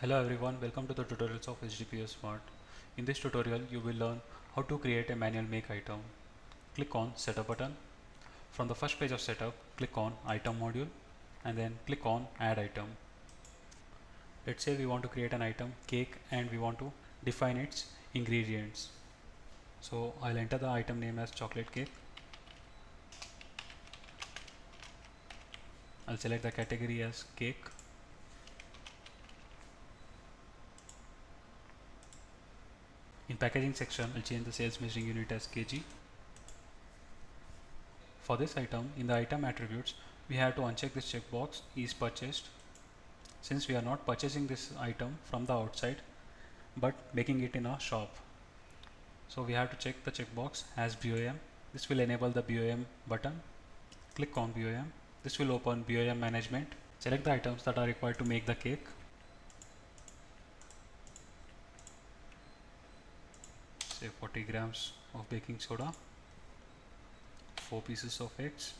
Hello everyone, welcome to the tutorials of HDPO Smart. In this tutorial, you will learn how to create a manual make item. Click on Setup button. From the first page of Setup, click on Item module and then click on Add item. Let's say we want to create an item cake and we want to define its ingredients. So I'll enter the item name as chocolate cake. I'll select the category as cake. In packaging section, I'll change the sales measuring unit as kg. For this item, in the item attributes, we have to uncheck this checkbox is purchased, since we are not purchasing this item from the outside but making it in a shop. So we have to check the checkbox as BOM. This will enable the BOM button. Click on BOM. This will open BOM management. Select the items that are required to make the cake. Say 40 grams of baking soda, 4 pieces of eggs,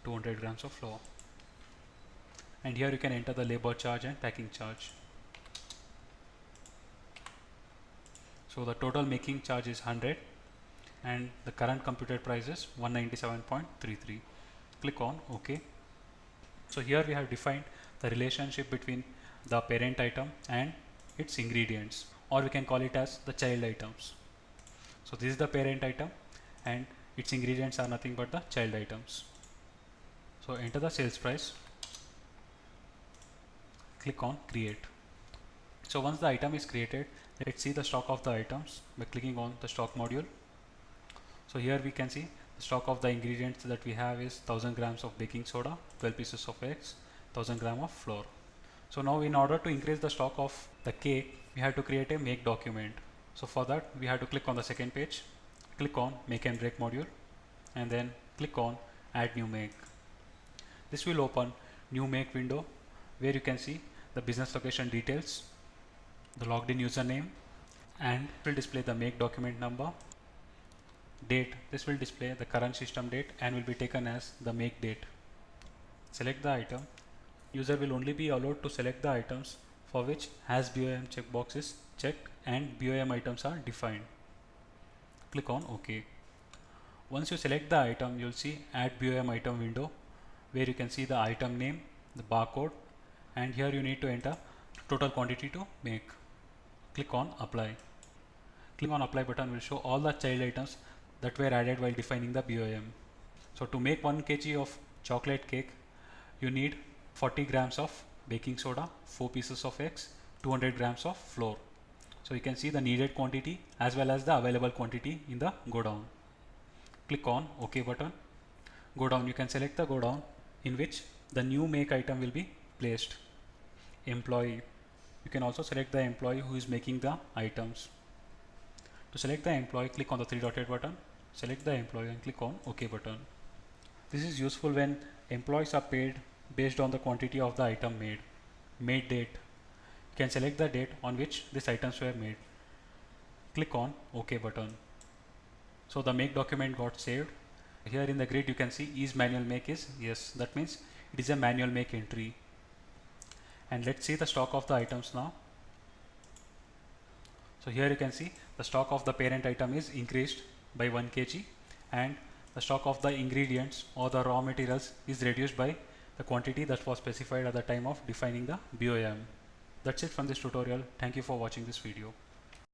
200 grams of flour. And here you can enter the labor charge and packing charge. So the total making charge is 100 and the current computed price is 197.33. Click on OK. So here we have defined the relationship between the parent item and its ingredients, or we can call it as the child items. So this is the parent item and its ingredients are nothing but the child items. So enter the sales price. Click on create. So once the item is created, let's see the stock of the items by clicking on the stock module. So here we can see the stock of the ingredients that we have is 1000 grams of baking soda, 12 pieces of eggs, 1000 grams of flour. So now in order to increase the stock of the cake, we have to create a make document. So for that, we have to click on the second page, click on make and break module, and then click on add new make. This will open new make window where you can see the business location details, the logged in username, and it will display the make document number. Date, this will display the current system date and will be taken as the make date. Select the item. User will only be allowed to select the items for which has BOM checkbox is checked and BOM items are defined. Click on OK. Once you select the item, you'll see add BOM item window where you can see the item name, the barcode, and here you need to enter total quantity to make. Click on apply. Click on apply button will show all the child items that were added while defining the BOM. So to make 1 kg of chocolate cake, you need 40 grams of baking soda, 4 pieces of eggs, 200 grams of flour. So you can see the needed quantity as well as the available quantity in the go down. Click on OK button. Go down, you can select the go down in which the new make item will be placed. Employee, you can also select the employee who is making the items. To select the employee, click on the 3 dotted button, select the employee and click on OK button. This is useful when employees are paid based on the quantity of the item made. Made date, you can select the date on which these items were made. Click on OK button. So the make document got saved. Here in the grid you can see is manual make is yes, that means it is a manual make entry. And let's see the stock of the items now. So here you can see the stock of the parent item is increased by 1 kg and the stock of the ingredients or the raw materials is reduced by the quantity that was specified at the time of defining the BOM. That's it from this tutorial. Thank you for watching this video.